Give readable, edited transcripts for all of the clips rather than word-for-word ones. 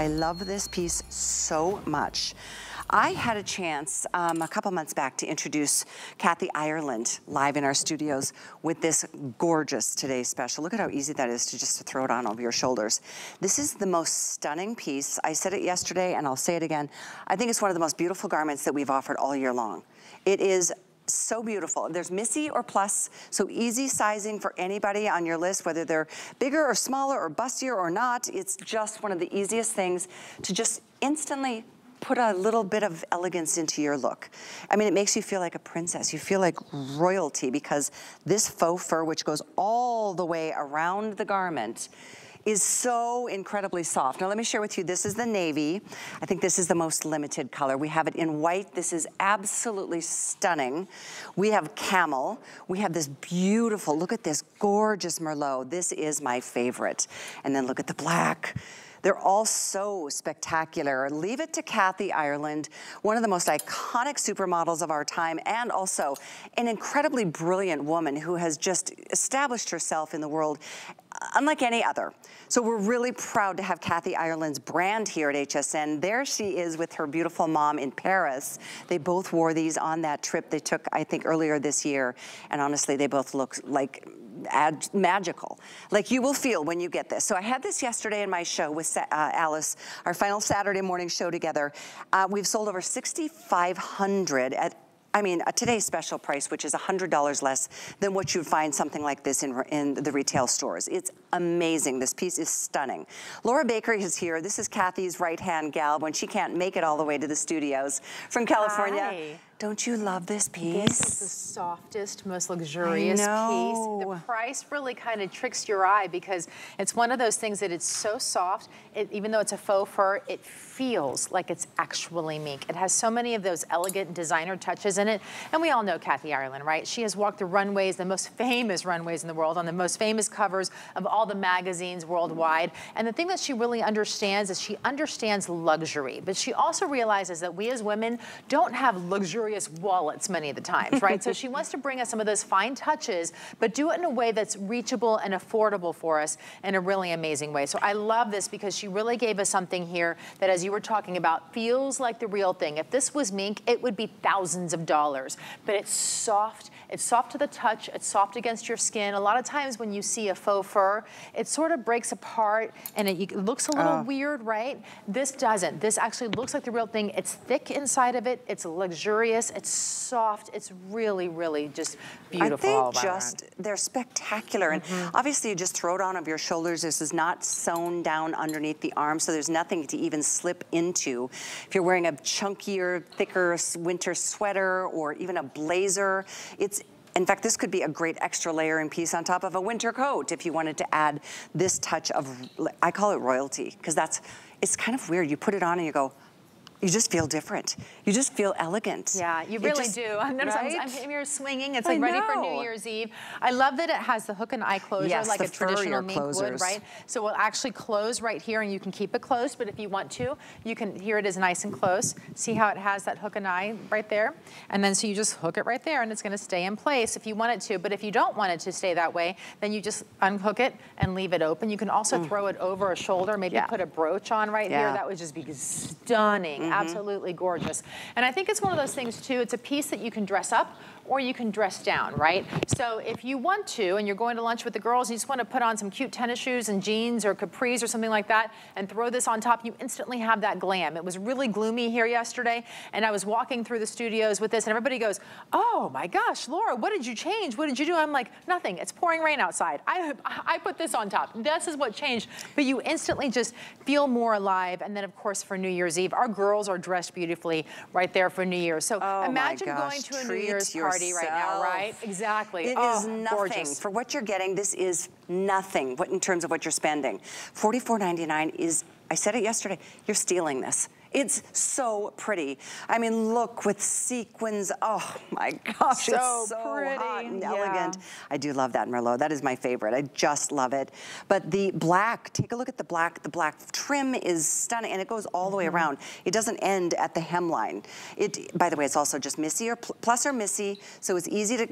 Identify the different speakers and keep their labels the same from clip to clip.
Speaker 1: I love this piece so much. I had a chance a couple months back to introduce Kathy Ireland live in our studios with this gorgeous Today Special. Look at how easy that is to just throw it on over your shoulders. This is the most stunning piece. I said it yesterday and I'll say it again. I think it's one of the most beautiful garments that we've offered all year long. It is so beautiful. There's Missy or plus, so easy sizing for anybody on your list, whether they're bigger or smaller or bustier or not. It's just one of the easiest things to just instantly put a little bit of elegance into your look. I mean, it makes you feel like a princess. You feel like royalty because this faux fur, which goes all the way around the garment, is so incredibly soft. Now let me share with you, this is the navy. I think this is the most limited color. We have it in white. This is absolutely stunning. We have camel. We have this beautiful, look at this gorgeous Merlot. This is my favorite. And then look at the black. They're all so spectacular. Leave it to Kathy Ireland, one of the most iconic supermodels of our time, and also an incredibly brilliant woman who has just established herself in the world unlike any other. So we're really proud to have Kathy Ireland's brand here at HSN. There she is with her beautiful mom in Paris. They both wore these on that trip they took, I think, earlier this year. And honestly, they both look like magical, like you will feel when you get this. So I had this yesterday in my show with Alice, our final Saturday morning show together. We've sold over 6,500 at, I mean, today's special price, which is $100 less than what you'd find something like this in the retail stores. It's amazing. This piece is stunning. Laura Baker is here. This is Kathy's right-hand gal when she can't make it all the way to the studios from California.
Speaker 2: Hi.
Speaker 1: Don't you love this piece?
Speaker 2: This is the softest, most luxurious piece. The price really kind of tricks your eye because it's one of those things that it's so soft, even though it's a faux fur, it feels like it's actually mink. It has so many of those elegant designer touches in it. And we all know Kathy Ireland, right? She has walked the runways, the most famous runways in the world, on the most famous covers of all the magazines worldwide. And the thing that she really understands is she understands luxury, but she also realizes that we as women don't have luxurious wallets many of the times, right? So she wants to bring us some of those fine touches, but do it in a way that's reachable and affordable for us in a really amazing way. So I love this because she really gave us something here that, as you were talking about, feels like the real thing. If this was mink, it would be thousands of dollars, but it's soft. It's soft to the touch. It's soft against your skin. A lot of times when you see a faux fur, it sort of breaks apart and it looks a little weird, right? This doesn't. This actually looks like the real thing. It's thick inside of it. It's luxurious. It's soft. It's really, really just beautiful.
Speaker 1: I think they're spectacular. And obviously you just throw it on over your shoulders. This is not sewn down underneath the arm, so there's nothing to even slip into. If you're wearing a chunkier, thicker winter sweater or even a blazer, in fact, this could be a great extra layering piece on top of a winter coat if you wanted to add this touch of, I call it royalty, because it's kind of weird. You put it on and you go, you just feel different. You just feel elegant.
Speaker 2: Yeah, you really do. I'm here swinging. It's like ready for New Year's Eve. I love that it has the hook and eye closure like a traditional mink would, right? So we'll actually close right here and you can keep it closed, but if you want to, you can, here it is nice and close. See how it has that hook and eye right there? And then so you just hook it right there and it's gonna stay in place if you want it to, but if you don't want it to stay that way, then you just unhook it and leave it open. You can also throw it over a shoulder, maybe put a brooch on right here. That would just be stunning. Absolutely gorgeous. And I think it's one of those things too, it's a piece that you can dress up or you can dress down, right? So if you want to, and you're going to lunch with the girls, you just want to put on some cute tennis shoes and jeans or capris or something like that and throw this on top, you instantly have that glam. It was really gloomy here yesterday, and I was walking through the studios with this, and everybody goes, oh my gosh, Laura, what did you change? What did you do? I'm like, nothing, it's pouring rain outside. I put this on top. This is what changed. But you instantly just feel more alive. And then of course for New Year's Eve, our girls are dressed beautifully right there for New Year's. So imagine going to a New Year's party right now, right? Exactly.
Speaker 1: It is nothing.
Speaker 2: Gorgeous.
Speaker 1: For what you're getting, this is nothing in terms of what you're spending. $44.99 is, I said it yesterday, you're stealing this. It's so pretty. I mean, look, with sequins. Oh my gosh,
Speaker 2: so
Speaker 1: it's so
Speaker 2: pretty.
Speaker 1: Hot and elegant. I do love that Merlot. That is my favorite. I just love it. But the black, take a look at the black. The black trim is stunning, and it goes all the way around. It doesn't end at the hemline. By the way, it's also just Missy or plus or Missy, so it's easy to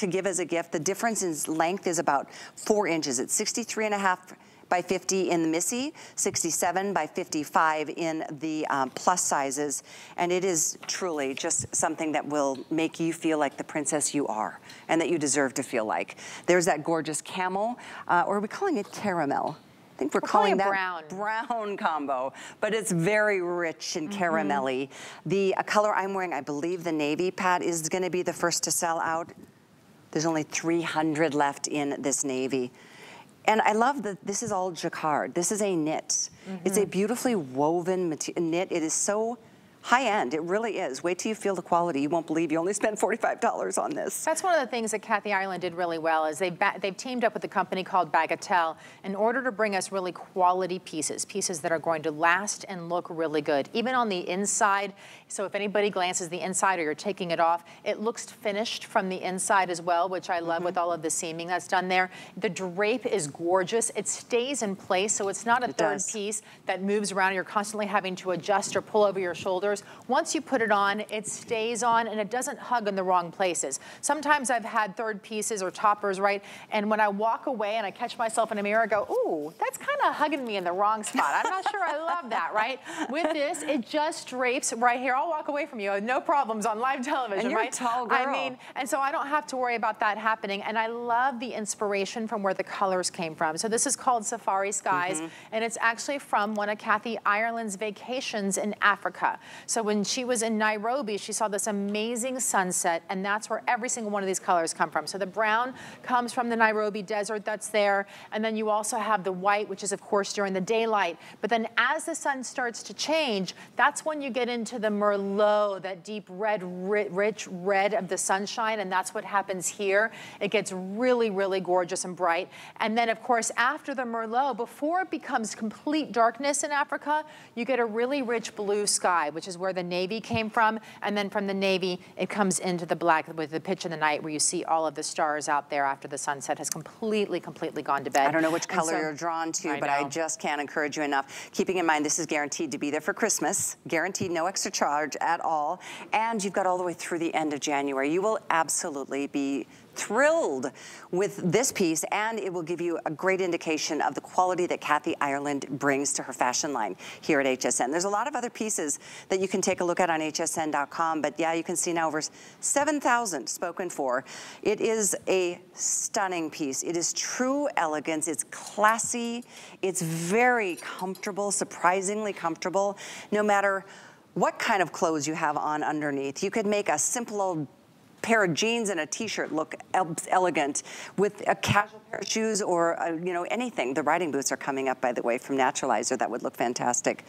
Speaker 1: give as a gift. The difference in length is about 4 inches. It's 63.5 by 50 in the Missy, 67 by 55 in the plus sizes. And it is truly just something that will make you feel like the princess you are and that you deserve to feel like. There's that gorgeous camel, or are we calling it caramel? I think we're calling that brown combo, but it's very rich and caramelly. The color I'm wearing, I believe the navy, Pat, is gonna be the first to sell out. There's only 300 left in this navy. And I love that this is all jacquard. This is a knit. It's a beautifully woven knit. It is so high-end, it really is. Wait till you feel the quality. You won't believe you only spent $45 on this.
Speaker 2: That's one of the things that Kathy Ireland did really well is they've teamed up with a company called Bagatelle in order to bring us really quality pieces that are going to last and look really good. Even on the inside, so if anybody glances the inside or you're taking it off, it looks finished from the inside as well, which I love with all of the seaming that's done there. The drape is gorgeous. It stays in place, so it's not a third piece that moves around. You're constantly having to adjust or pull over your shoulders. Once you put it on, it stays on and it doesn't hug in the wrong places. Sometimes I've had third pieces or toppers, right? And when I walk away and I catch myself in a mirror, I go, ooh, that's kind of hugging me in the wrong spot. I'm not sure I love that, right? With this, it just drapes right here. I'll walk away from you, no problems on live television,
Speaker 1: and you're
Speaker 2: right?
Speaker 1: A tall girl.
Speaker 2: I mean, and so I don't have to worry about that happening. And I love the inspiration from where the colors came from. So this is called Safari Skies, and it's actually from one of Kathy Ireland's vacations in Africa. So when she was in Nairobi, she saw this amazing sunset, and that's where every single one of these colors come from. So the brown comes from the Nairobi desert that's there, and then you also have the white, which is of course during the daylight. But then as the sun starts to change, that's when you get into the Merlot, that deep red, rich red of the sunshine, and that's what happens here. It gets really, really gorgeous and bright. And then of course after the Merlot, before it becomes complete darkness in Africa, you get a really rich blue sky, which is where the navy came from, and then from the navy it comes into the black with the pitch in the night, where you see all of the stars out there after the sunset has completely gone to bed.
Speaker 1: I don't know which color you're drawn to, but I just can't encourage you enough. Keeping in mind this is guaranteed to be there for Christmas, guaranteed no extra charge at all, and you've got all the way through the end of January. You will absolutely be thrilled with this piece, and it will give you a great indication of the quality that Kathy Ireland brings to her fashion line here at HSN. There's a lot of other pieces that you can take a look at on hsn.com, but yeah, you can see now over 7,000 spoken for. It is a stunning piece. It is true elegance. It's classy. It's very comfortable, surprisingly comfortable, no matter what kind of clothes you have on underneath. You could make a simple old pair of jeans and a t-shirt look elegant with a casual pair of shoes or you know, anything. The riding boots are coming up, by the way, from Naturalizer. That would look fantastic.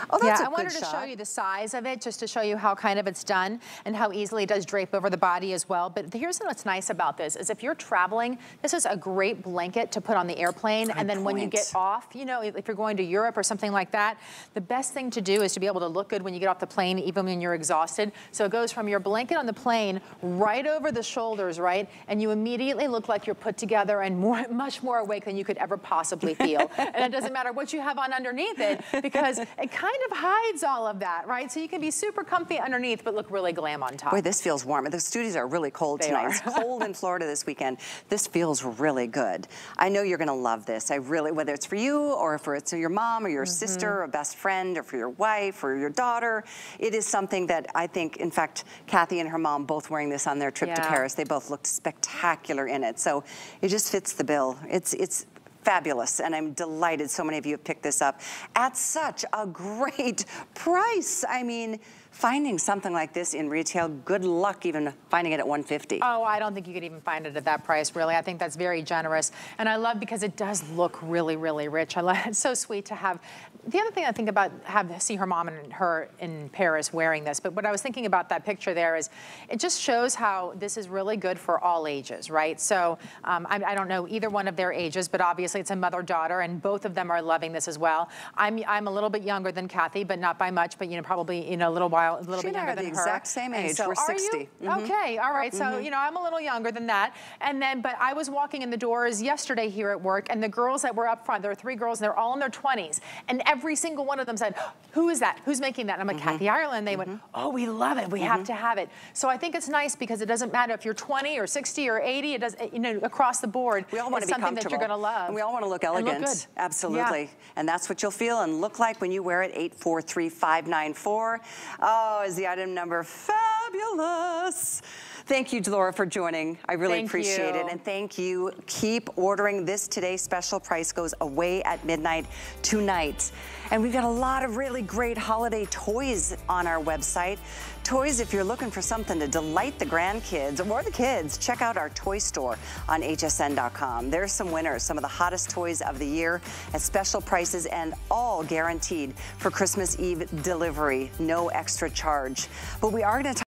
Speaker 1: Oh, that's a good shot. I wanted to
Speaker 2: show you the size of it, just to show you how kind of it's done and how easily it does drape over the body as well. But here's what's nice about this is if you're traveling, this is a great blanket to put on the airplane. And then when you get off, you know, if you're going to Europe or something like that, the best thing to do is to be able to look good when you get off the plane, even when you're exhausted. So it goes from your blanket on the plane right over the shoulders, right? And you immediately look like you're put together and much more awake than you could ever possibly feel. And it doesn't matter what you have on underneath it, because it kind of hides all of that, right? So you can be super comfy underneath, but look really glam on top.
Speaker 1: Boy, this feels warm. The studios are really cold tonight. It's cold in Florida this weekend. This feels really good. I know you're gonna love this. I really, whether it's for you or for it's your mom or your sister or a best friend or for your wife or your daughter, it is something that I think, in fact, Kathy and her mom both wearing this on their trip to Paris. They both looked spectacular in it. So it just fits the bill. It's fabulous, and I'm delighted so many of you have picked this up at such a great price. I mean, finding something like this in retail, good luck even finding it at $150.
Speaker 2: Oh, I don't think you could even find it at that price, really. I think that's very generous. And I love because it does look really, really rich. I love it's so sweet to have. The other thing I think about, see her mom and her in Paris wearing this, but what I was thinking about that picture there is, it just shows how this is really good for all ages, right? So I don't know either one of their ages, but obviously it's a mother-daughter, and both of them are loving this as well. I'm a little bit younger than Kathy, but not by much, but probably a little while, a little bit younger than her.
Speaker 1: She and I are the exact same age.
Speaker 2: So
Speaker 1: we're 60.
Speaker 2: Okay, all right. So I'm a little younger than that, and then but I was walking in the doors yesterday here at work, and the girls that were up front, there were 3 girls, and they're all in their 20s, and every single one of them said, "Who is that? Who's making that?" And I'm like, Kathy Ireland. They went, "Oh, we love it. We have to have it." So I think it's nice because it doesn't matter if you're 20 or 60 or 80. It does, across the board.
Speaker 1: We all want to be comfortable.
Speaker 2: Something that you're going to love.
Speaker 1: And we all want to look elegant.
Speaker 2: And look good.
Speaker 1: Absolutely. Yeah. And that's what you'll feel and look like when you wear it. 843594. Oh, is the item number fabulous. Thank you, Laura, for joining. I really appreciate it. And thank you. Keep ordering. This today's special price goes away at midnight tonight. And we've got a lot of really great holiday toys on our website. Toys, if you're looking for something to delight the grandkids or the kids, check out our toy store on hsn.com. There's some winners, some of the hottest toys of the year at special prices and all guaranteed for Christmas Eve delivery. No extra charge. But we are going to